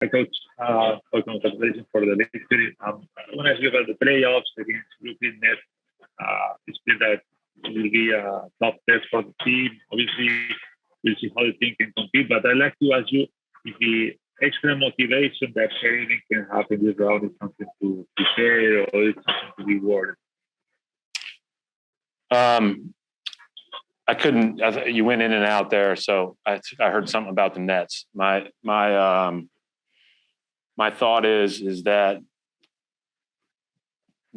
Hi, Coach. Congratulations for the victory. I want to ask you about the playoffs against Brooklyn Nets. It's been that it will be a tough test for the team. Obviously, we'll see how the team can compete. But I'd like to ask you if the extra motivation that anything can happen this round is something to share or is something to be worried. Um, I couldn't. You went in and out there, so I heard something about the Nets. My thought is that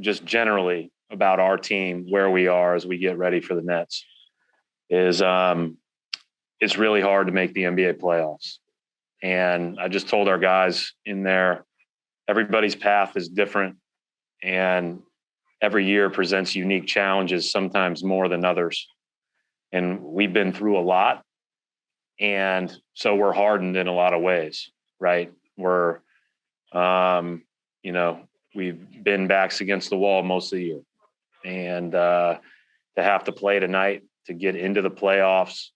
just generally about our team, where we are as we get ready for the Nets, is it's really hard to make the NBA playoffs. And I just told our guys in there, everybody's path is different, and every year presents unique challenges, sometimes more than others. And we've been through a lot, and so we're hardened in a lot of ways, right? We're we've been backs against the wall most of the year. And to have to play tonight, to get into the playoffs,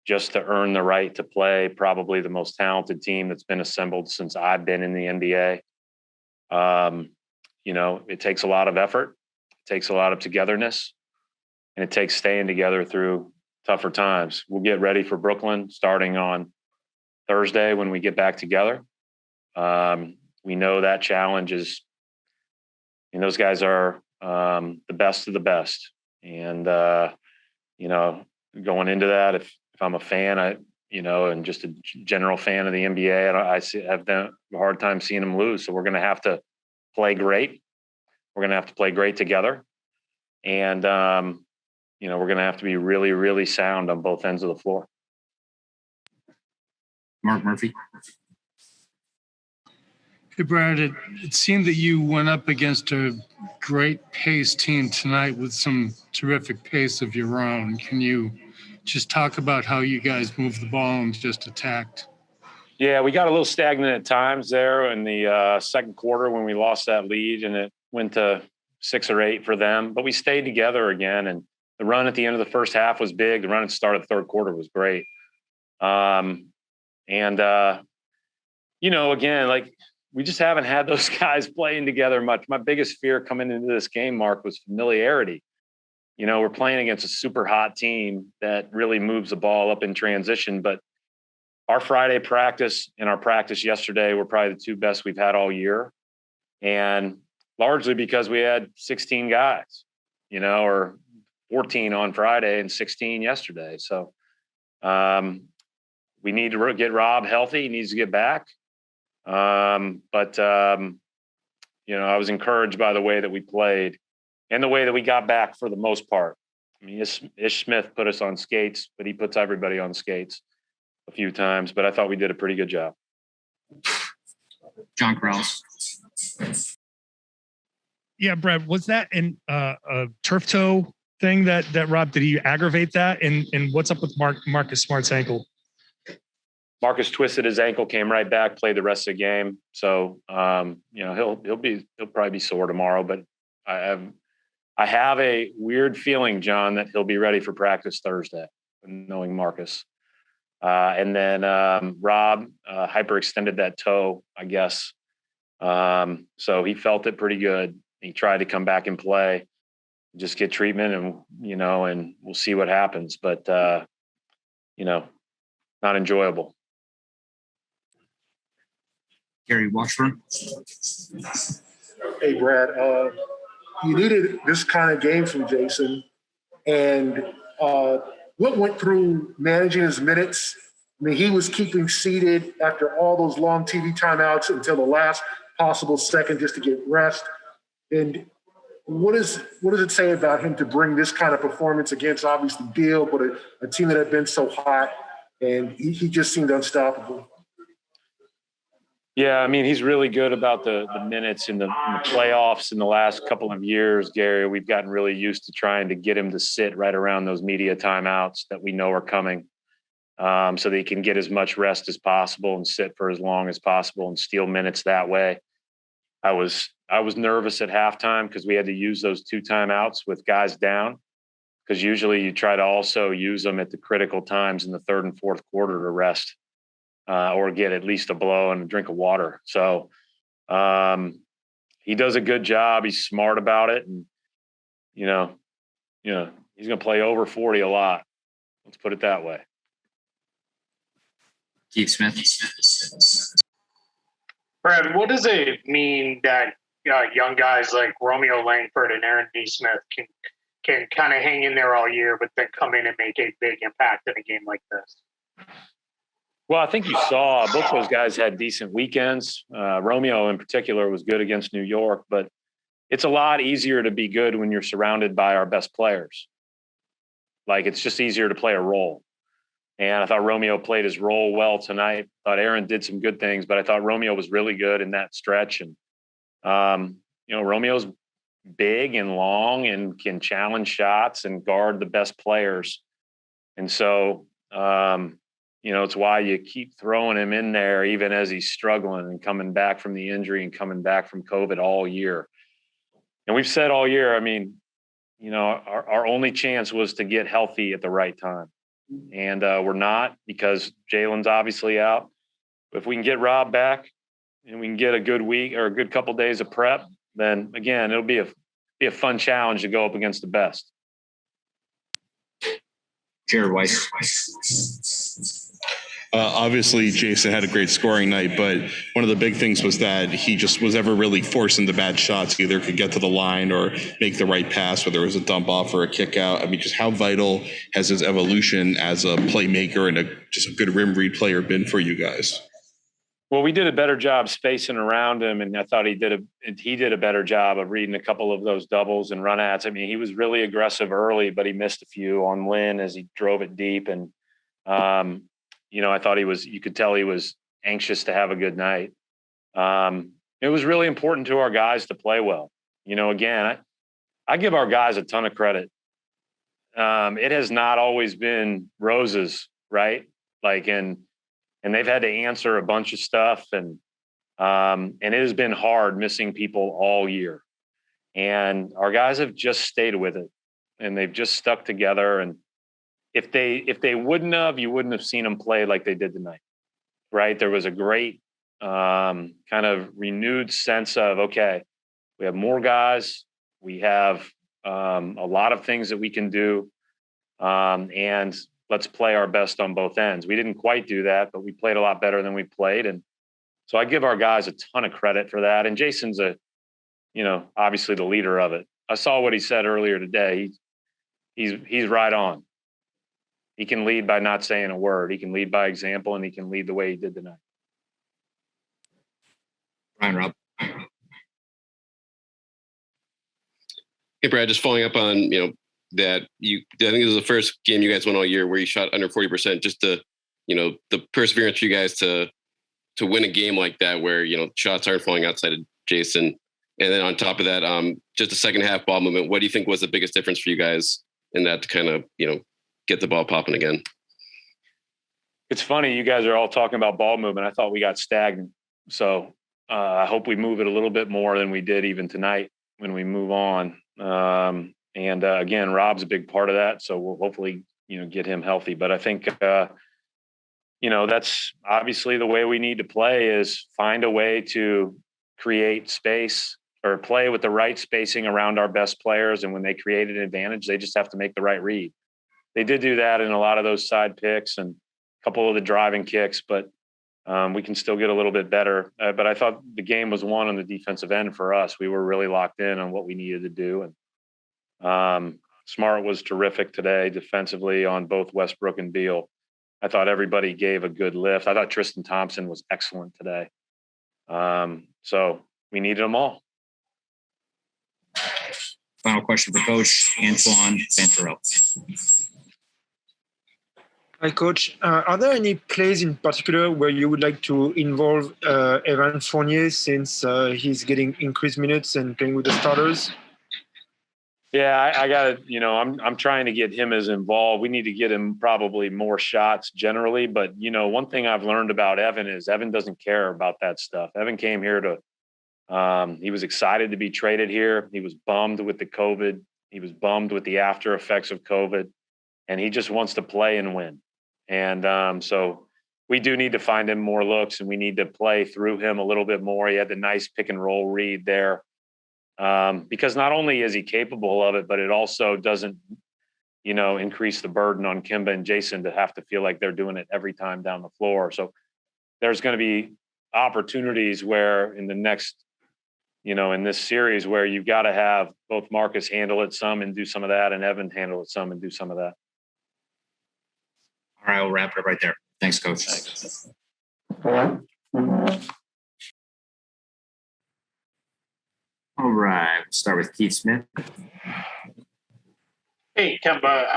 just to earn the right to play probably the most talented team that's been assembled since I've been in the NBA. It takes a lot of effort. It takes a lot of togetherness. And it takes staying together through tougher times. We'll get ready for Brooklyn starting on Thursday when we get back together. We know that challenge is, and those guys are the best of the best. And, going into that, if I'm a fan, and just a general fan of the NBA, I've done a hard time seeing them lose. So we're going to have to play great. We're going to have to play great together. And, we're going to have to be really, really sound on both ends of the floor. Mark Murphy. Hey, Brad, it seemed that you went up against a great pace team tonight with some terrific pace of your own. Can you just talk about how you guys moved the ball and just attacked? Yeah, we got a little stagnant at times there in the second quarter when we lost that lead, and it went to 6 or 8 for them. But we stayed together again, and the run at the end of the first half was big. The run at the start of the third quarter was great. Again, like, we just haven't had those guys playing together much. My biggest fear coming into this game, Mark, was familiarity. We're playing against a super hot team that really moves the ball up in transition. But our Friday practice and our practice yesterday were probably the two best we've had all year. And largely because we had 16 guys, or 14 on Friday and 16 yesterday. So we need to get Rob healthy. He needs to get back. I was encouraged by the way that we played and the way that we got back for the most part. I mean, Ish Smith put us on skates, but he puts everybody on skates a few times. But I thought we did a pretty good job. John Krause. Yeah, Brad, was that a turf toe thing that Rob, did he aggravate that? And what's up with Marcus Smart's ankle? Marcus twisted his ankle, came right back, played the rest of the game. So, he'll probably be sore tomorrow, but I have a weird feeling, John, that he'll be ready for practice Thursday, knowing Marcus. And then Rob hyperextended that toe, I guess. So he felt it pretty good. He tried to come back and play, just get treatment, and we'll see what happens. But not enjoyable. Gary Washburn. Hey, Brad. You needed this kind of game from Jayson. And what went through managing his minutes? I mean, he was keeping seated after all those long TV timeouts until the last possible second just to get rest. And what does it say about him to bring this kind of performance against, obviously, Beal, but a team that had been so hot, and he just seemed unstoppable? Yeah, I mean, he's really good about the minutes in the playoffs in the last couple of years, Gary. We've gotten really used to trying to get him to sit right around those media timeouts that we know are coming, so that he can get as much rest as possible and sit for as long as possible and steal minutes that way. I was nervous at halftime because we had to use those 2 timeouts with guys down, because usually you try to also use them at the critical times in the third and fourth quarter to rest. or get at least a blow and a drink of water. So he does a good job. He's smart about it. And, he's going to play over 40 a lot. Let's put it that way. Keith Smith. Brad, what does it mean that young guys like Romeo Langford and Aaron Nesmith can kind of hang in there all year, but then come in and make a big impact in a game like this? Well, I think you saw both those guys had decent weekends. Romeo in particular was good against New York, but it's a lot easier to be good when you're surrounded by our best players. Like, it's just easier to play a role. And I thought Romeo played his role well tonight. I thought Aaron did some good things, but I thought Romeo was really good in that stretch. And, Romeo's big and long and can challenge shots and guard the best players. And so, it's why you keep throwing him in there, even as he's struggling and coming back from the injury and coming back from COVID all year. And we've said all year, our only chance was to get healthy at the right time. And we're not, because Jalen's obviously out. If we can get Rob back and we can get a good week or a good couple days of prep, then again, it'll be a fun challenge to go up against the best. Jared Weiss. Obviously, Jayson had a great scoring night, but one of the big things was that he just was ever really forcing the bad shots. Either could get to the line or make the right pass, whether it was a dump off or a kick out. I mean, just how vital has his evolution as a playmaker and just a good rim read player been for you guys? Well, we did a better job spacing around him, and I thought he did a better job of reading a couple of those doubles and run outs. I mean, he was really aggressive early, but he missed a few on Lynn as he drove it deep. And, I thought you could tell he was anxious to have a good night. It was really important to our guys to play well. Again, I give our guys a ton of credit. It has not always been roses, right? And they've had to answer a bunch of stuff, and it has been hard missing people all year. And our guys have just stayed with it, and they've just stuck together. And if they wouldn't have, you wouldn't have seen them play like they did tonight, right? There was a great kind of renewed sense of, okay, we have more guys, we have a lot of things that we can do, and let's play our best on both ends. We didn't quite do that, but we played a lot better than we played. And so I give our guys a ton of credit for that. And Jason's obviously the leader of it. I saw what he said earlier today. He's right on. He can lead by not saying a word. He can lead by example, and he can lead the way he did tonight. Ryan Rob. Hey, Brad, just following up on, that I think this was the first game you guys won all year where you shot under 40%, just the perseverance for you guys to win a game like that, where, shots aren't falling outside of Jayson. And then on top of that, just the second half ball movement, what do you think was the biggest difference for you guys in that to kind of, get the ball popping again? It's funny. You guys are all talking about ball movement. I thought we got stagnant. So I hope we move it a little bit more than we did even tonight when we move on. And again, Rob's a big part of that. So we'll hopefully, get him healthy. But I think, that's obviously the way we need to play, is find a way to create space or play with the right spacing around our best players. And when they create an advantage, they just have to make the right read. They did do that in a lot of those side picks and a couple of the driving kicks, but we can still get a little bit better. But I thought the game was won on the defensive end for us. We were really locked in on what we needed to do. And Smart was terrific today defensively on both Westbrook and Beal. I thought everybody gave a good lift. I thought Tristan Thompson was excellent today. So we needed them all. Final question for Coach Antoine Fantarel. Hi, Coach. Are there any plays in particular where you would like to involve Evan Fournier, since he's getting increased minutes and playing with the starters? Yeah, I got to, I'm trying to get him as involved. We need to get him probably more shots generally. But, one thing I've learned about Evan is Evan doesn't care about that stuff. Evan came here he was excited to be traded here. He was bummed with the COVID. He was bummed with the after effects of COVID. And he just wants to play and win. And so we do need to find him more looks, and we need to play through him a little bit more. He had the nice pick and roll read there, because not only is he capable of it, but it also doesn't, increase the burden on Kemba and Jayson to have to feel like they're doing it every time down the floor. So there's going to be opportunities where in the next, in this series where you've got to have both Marcus handle it some and do some of that, and Evan handle it some and do some of that. All right, we'll wrap it up right there. Thanks, Coach. Thanks. All right, we'll start with Keith Smith. Hey, Kemba.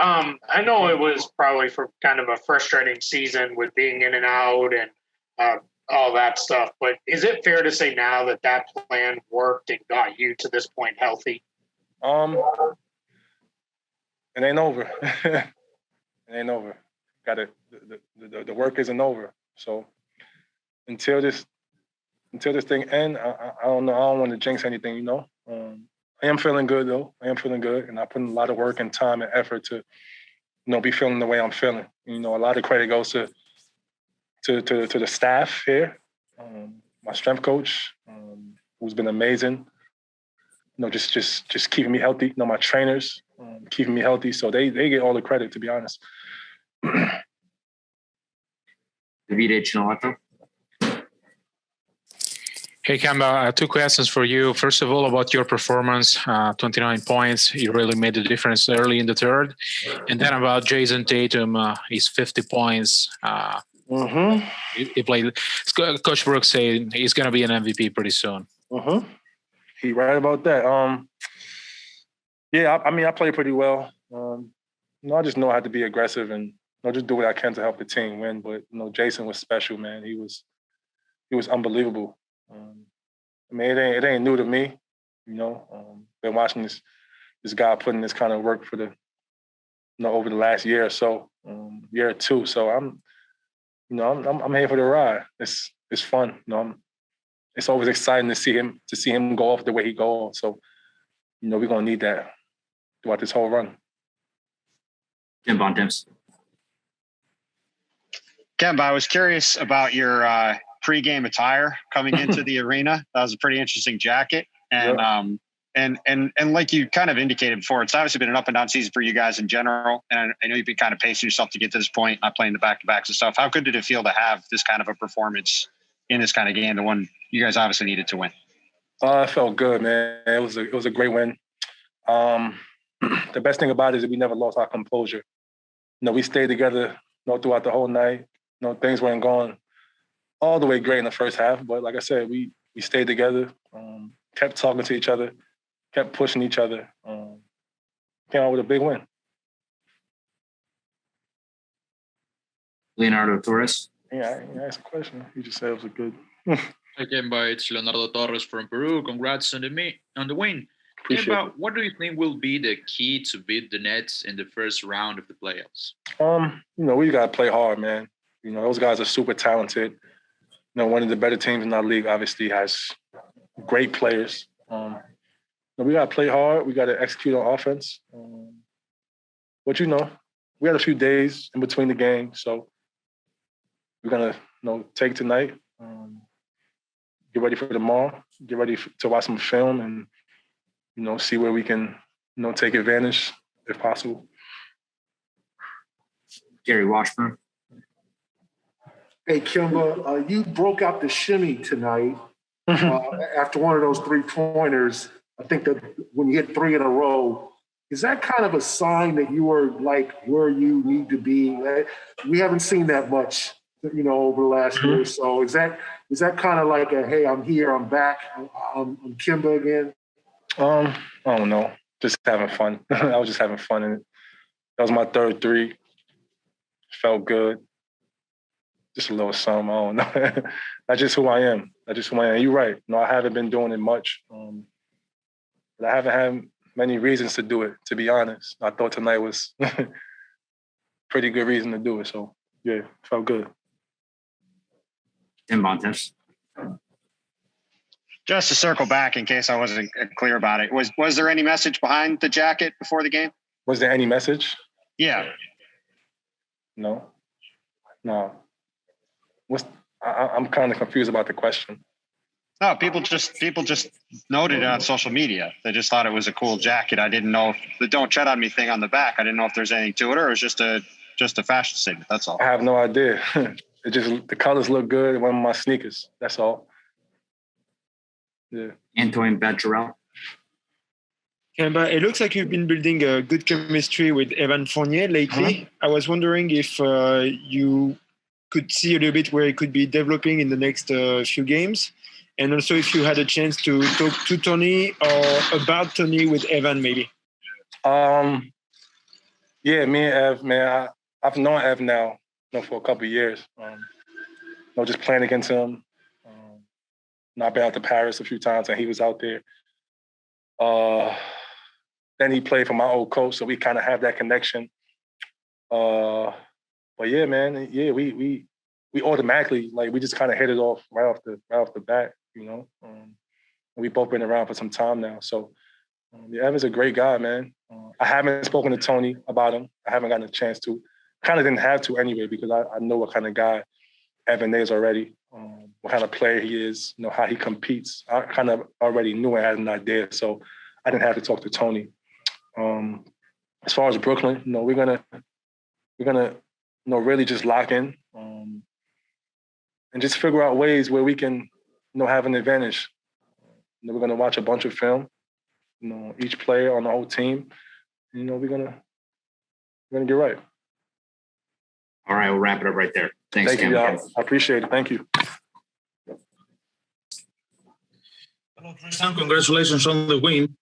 I know it was probably for kind of a frustrating season with being in and out and all that stuff, but is it fair to say now that that plan worked and got you to this point healthy? It ain't over. It ain't over. Got it. The work isn't over. So until this thing ends, I don't know. I don't want to jinx anything, I am feeling good though. I am feeling good, and I put in a lot of work and time and effort to, be feeling the way I'm feeling. A lot of credit goes to the staff here, my strength coach, who's been amazing. Just keeping me healthy. My trainers keeping me healthy, so they get all the credit, to be honest. Davide Chinolato. Hey, Kemba, two questions for you. First of all, about your performance, 29 points. You really made the difference early in the third. And then about Jayson Tatum, he's 50 points. He played. Coach Brooks said he's going to be an MVP pretty soon. He right about that. I played pretty well. I just know I had to be aggressive and just do what I can to help the team win. But Jayson was special, man. He was unbelievable. It ain't new to me, been watching this guy putting this kind of work for the, over the last year or so, year or two. So I'm here for the ride. It's fun. It's always exciting to see him go off the way he goes. So, we're gonna need that throughout this whole run. Jim Bontemps. Kemba, I was curious about your pre-game attire coming into the arena. That was a pretty interesting jacket. And and like you kind of indicated before, it's obviously been an up and down season for you guys in general. And I know you've been kind of pacing yourself to get to this point, not playing the back-to-backs and stuff. How good did it feel to have this kind of a performance in this kind of game, the one you guys obviously needed to win? It felt good, man. It was a great win. The best thing about it is that we never lost our composure. We stayed together, throughout the whole night. Things weren't going all the way great in the first half, but like I said, we stayed together, kept talking to each other, kept pushing each other. Came out with a big win. Leonardo Torres. Yeah, I asked a question. You just said it was a good. Hi, Kemba. It's Leonardo Torres from Peru. Congrats on the win. Kemba, what do you think will be the key to beat the Nets in the first round of the playoffs? We got to play hard, man. Those guys are super talented. One of the better teams in our league obviously has great players. We got to play hard. We got to execute on offense. But, we had a few days in between the games, so we're going to, take tonight, get ready for tomorrow, get ready to watch some film and, see where we can, take advantage if possible. Gary Washburn. Hey, Kemba, you broke out the shimmy tonight after one of those three-pointers. I think that when you hit three in a row, is that kind of a sign that you are like where you need to be? We haven't seen that much, over the last year or so. Is that kind of like a, hey, I'm here, I'm back, I'm Kemba again? I don't know. Just having fun. I was just having fun in it. That was my third three. Felt good. Just a little something. I don't know. That's just who I am. You're right. I haven't been doing it much. But I haven't had many reasons to do it, to be honest. I thought tonight was pretty good reason to do it. So, yeah, felt good. Tim Bontemps. Just to circle back in case I wasn't clear about it, was there any message behind the jacket before the game? Was there any message? Yeah. No. I'm kind of confused about the question. No, people just noted it on social media. They just thought it was a cool jacket. I didn't know if the "Don't Tread on Me" thing on the back. I didn't know if there's anything to it, or it was just a fashion statement. That's all. I have no idea. It just the colors look good. One of my sneakers. That's all. Yeah. Antoine Bacharel. Kemba, it looks like you've been building a good chemistry with Evan Fournier lately. I was wondering if you could see a little bit where it could be developing in the next few games. And also if you had a chance to talk to Tony or about Tony with Evan, maybe. Yeah, me and Ev, man, I've known Ev now, for a couple of years. Just playing against him. I've been out to Paris a few times, and he was out there. Then he played for my old coach, so we kind of have that connection. But yeah, man, yeah, we automatically we just kind of hit it off right off the bat, we both been around for some time now, so yeah, Evan's a great guy, man. I haven't spoken to Tony about him. I haven't gotten a chance to. Kind of didn't have to anyway because I know what kind of guy Evan is already. What kind of player he is, how he competes. I kind of already knew and had an idea, so I didn't have to talk to Tony. As far as Brooklyn, we're gonna really just lock in and just figure out ways where we can have an advantage. We're gonna watch a bunch of film, each player on the whole team. We're gonna get right. All right, we'll wrap it up right there. Thanks, Thank you, y'all. I appreciate it. Thank you. Hello, Tristan. Congratulations on the win.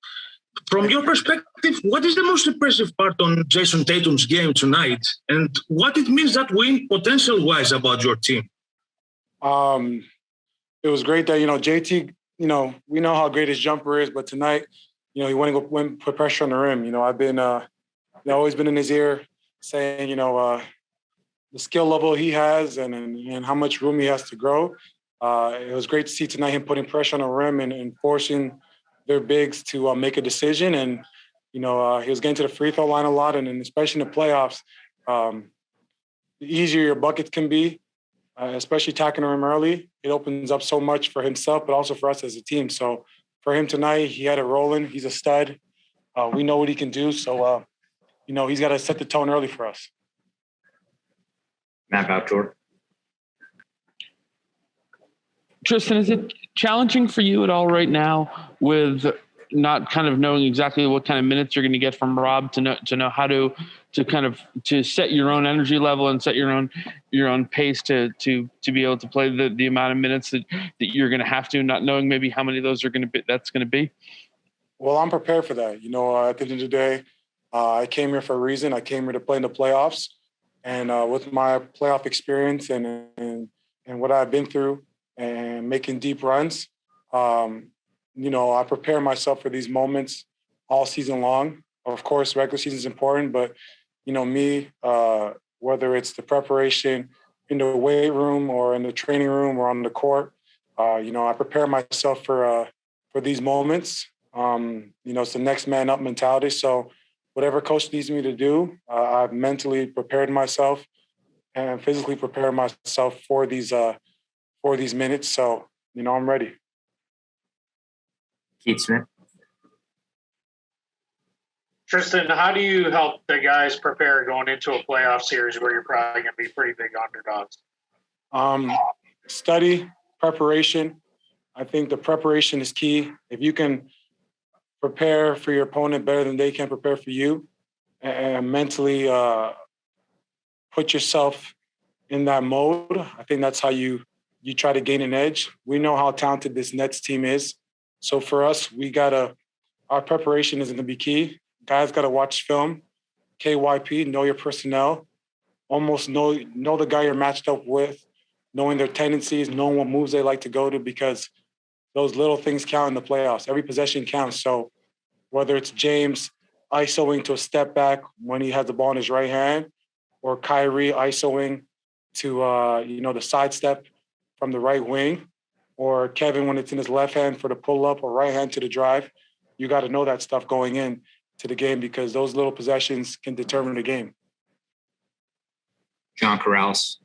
From your perspective, what is the most impressive part on Jayson Tatum's game tonight, and what it means that win potential-wise about your team? It was great that JT. We know how great his jumper is, but tonight, he went to go put pressure on the rim. I've been, always been in his ear saying, the skill level he has and how much room he has to grow. It was great to see tonight him putting pressure on the rim and forcing their bigs to make a decision. And, he was getting to the free throw line a lot. And especially in the playoffs, the easier your buckets can be, especially attacking the rim early, it opens up so much for himself, but also for us as a team. So for him tonight, he had it rolling. He's a stud. We know what he can do. So, he's got to set the tone early for us. Matt Valtour. Tristan, is it challenging for you at all right now with not kind of knowing exactly what kind of minutes you're going to get from Rob to know how to set your own energy level and set your own pace to be able to play the amount of minutes that you're going to have to, not knowing maybe how many of those that's going to be? Well, I'm prepared for that. At the end of the day, I came here for a reason. I came here to play in the playoffs, and with my playoff experience and what I've been through and making deep runs, I prepare myself for these moments all season long. Of course, regular season is important, but whether it's the preparation in the weight room or in the training room or on the court, I prepare myself for these moments. It's the next man up mentality. So whatever coach needs me to do, I've mentally prepared myself and physically prepared myself for these minutes. So, I'm ready. Keith Smith. Tristan, how do you help the guys prepare going into a playoff series where you're probably going to be pretty big underdogs? Study, preparation. I think the preparation is key. If you can prepare for your opponent better than they can prepare for you and mentally put yourself in that mode, I think that's how you try to gain an edge. We know how talented this Nets team is. So for us, our preparation is going to be key. Guys got to watch film, KYP, know your personnel, almost know the guy you're matched up with, knowing their tendencies, knowing what moves they like to go to, because those little things count in the playoffs. Every possession counts. So whether it's James isoing to a step back when he has the ball in his right hand, or Kyrie isoing to the sidestep from the right wing, or Kevin when it's in his left hand for the pull up or right hand to the drive, you got to know that stuff going in to the game because those little possessions can determine the game. John Corrales.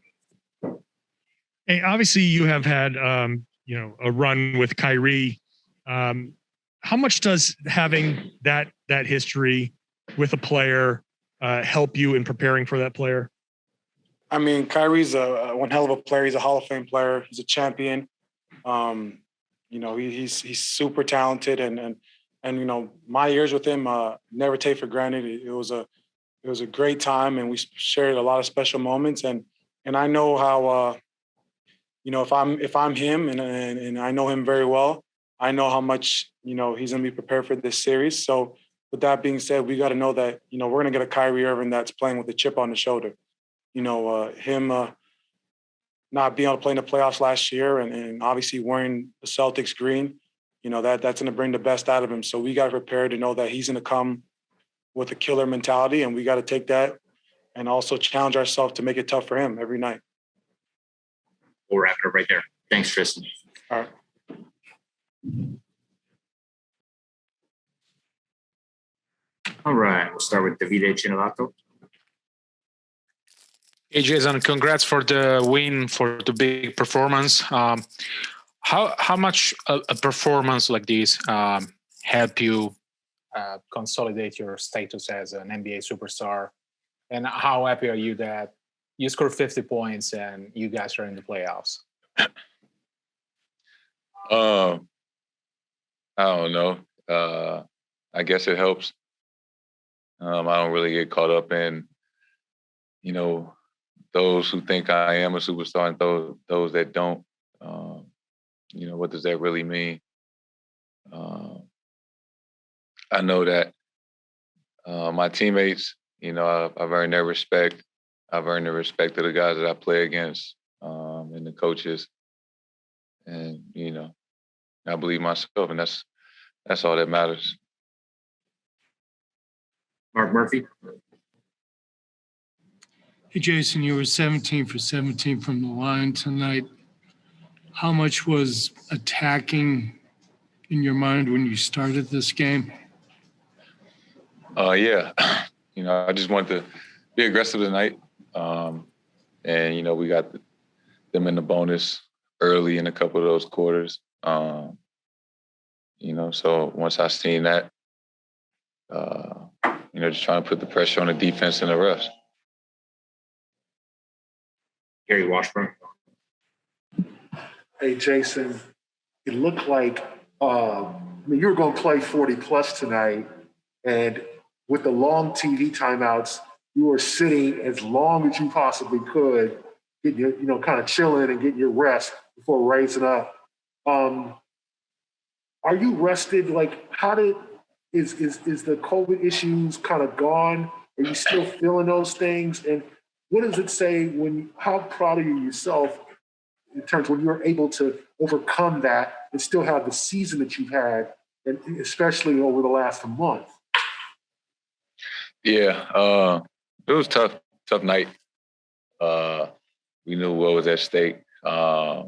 Hey, obviously you have had, a run with Kyrie. How much does having that history with a player help you in preparing for that player? I mean, Kyrie's one hell of a player. He's a Hall of Fame player. He's a champion. He's super talented, and my years with him never take for granted. It was a great time, and we shared a lot of special moments. And I know how if I'm him, and I know him very well, I know how much he's going to be prepared for this series. So with that being said, we got to know that we're going to get a Kyrie Irving that's playing with a chip on the shoulder. Him not being able to play in the playoffs last year and obviously wearing the Celtics green, that's going to bring the best out of him. So we got to prepare to know that he's going to come with a killer mentality, and we got to take that and also challenge ourselves to make it tough for him every night. We'll wrap it up right there. Thanks, Tristan. All right. All right. We'll start with Davide Cinelato. Hey, Jayson, congrats for the win, for the big performance. How much a performance like this help you consolidate your status as an NBA superstar? And how happy are you that you scored 50 points and you guys are in the playoffs? I don't know. I guess it helps. I don't really get caught up in, those who think I am a superstar and those that don't. What does that really mean? I know that my teammates, I've earned their respect. I've earned the respect of the guys that I play against and the coaches. And, I believe myself, and that's all that matters. Mark Murphy. Hey, Jayson, you were 17 for 17 from the line tonight. How much was attacking in your mind when you started this game? Yeah. I just wanted to be aggressive tonight. And, we got them in the bonus early in a couple of those quarters. So once I seen that, just trying to put the pressure on the defense and the refs. Gary Washburn. Hey, Jayson, it looked like you were going to play 40 plus tonight, and with the long TV timeouts, you were sitting as long as you possibly could, getting your, kind of chilling and getting your rest before raising up. Are you rested? Like, is the COVID issues kind of gone? Are you still feeling those things? And what does it say how proud are you yourself in terms when you're able to overcome that and still have the season that you've had, and especially over the last month? Yeah, it was tough night. We knew what was at stake. I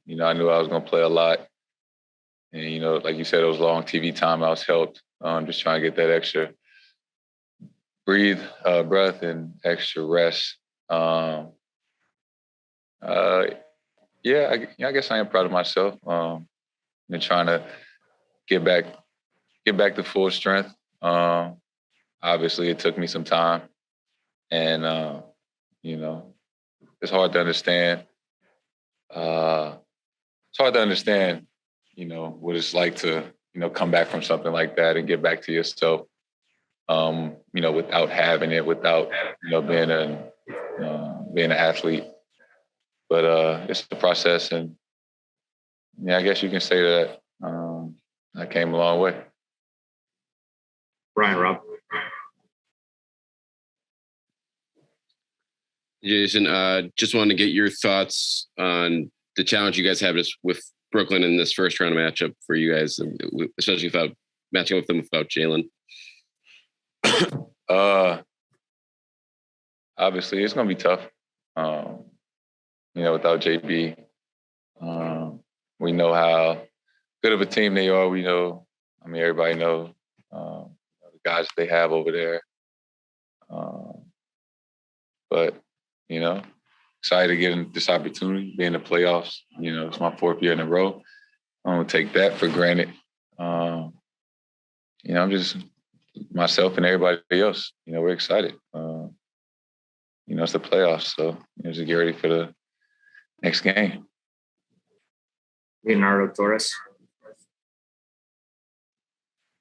knew I was going to play a lot. And, like you said, those long TV timeouts helped. Just trying to get that extra breath and extra rest. I guess I am proud of myself. And trying to get back to full strength. Obviously, it took me some time, and it's hard to understand. It's hard to understand, what it's like to, come back from something like that and get back to yourself. Without having it, without being an athlete. But it's the process, and I guess you can say that I came a long way. Brian Robb. Jayson, just wanted to get your thoughts on the challenge you guys have with Brooklyn in this first round matchup for you guys, especially without matching with them without Jalen. Obviously, it's going to be tough. Without JB, we know how good of a team they are. We know, everybody knows the guys they have over there. But excited to get this opportunity, be in the playoffs. You know, it's my 4th year in a row. I don't take that for granted. You know, I'm just myself and everybody else. You know, we're excited. You know, it's the playoffs, so just get ready for the next game. Leonardo Torres.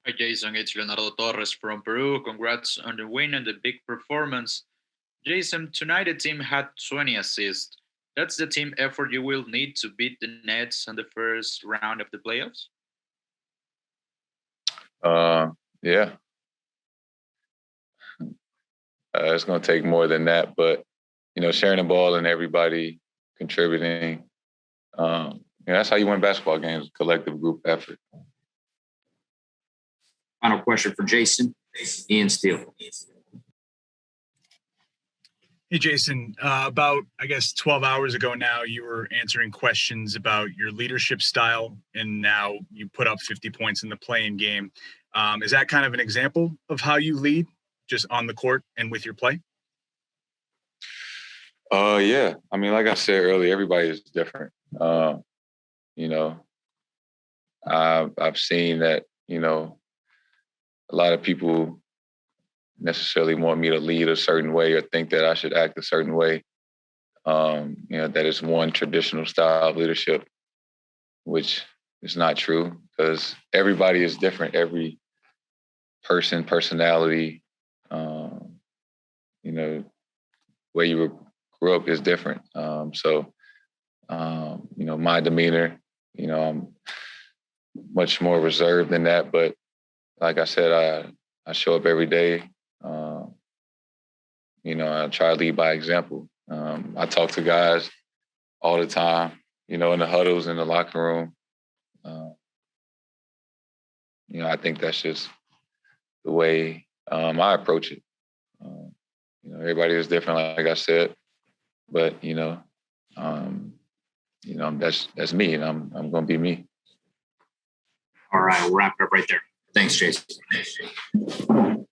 Hi, Jayson. It's Leonardo Torres from Peru. Congrats on the win and the big performance. Jayson, tonight the team had 20 assists. That's the team effort you will need to beat the Nets in the first round of the playoffs? Yeah. It's going to take more than that, but, you know, sharing the ball and everybody contributing, that's how you win basketball games, collective group effort. Final question for Jayson. Ian Steele. Hey, Jayson, about, I guess, 12 hours ago now, you were answering questions about your leadership style, and now you put up 50 points in the play-in game. Is that kind of an example of how you lead, just on the court and with your play? Yeah. I mean, like I said earlier, everybody is different. You know, I've seen that, you know, a lot of people necessarily want me to lead a certain way or think that I should act a certain way. You know, that is one traditional style of leadership, which is not true because everybody is different. Every person, personality, you know, where you grew up is different. You know, my demeanor, you know, I'm much more reserved than that. But like I said, I show up every day. You know, I try to lead by example. I talk to guys all the time, you know, in the huddles, in the locker room. You know, I think that's just the way I approach it. You know, everybody is different, like I said, but you know, that's me, and I'm going to be me. All right, we'll wrap it up right there. Thanks, Jayson.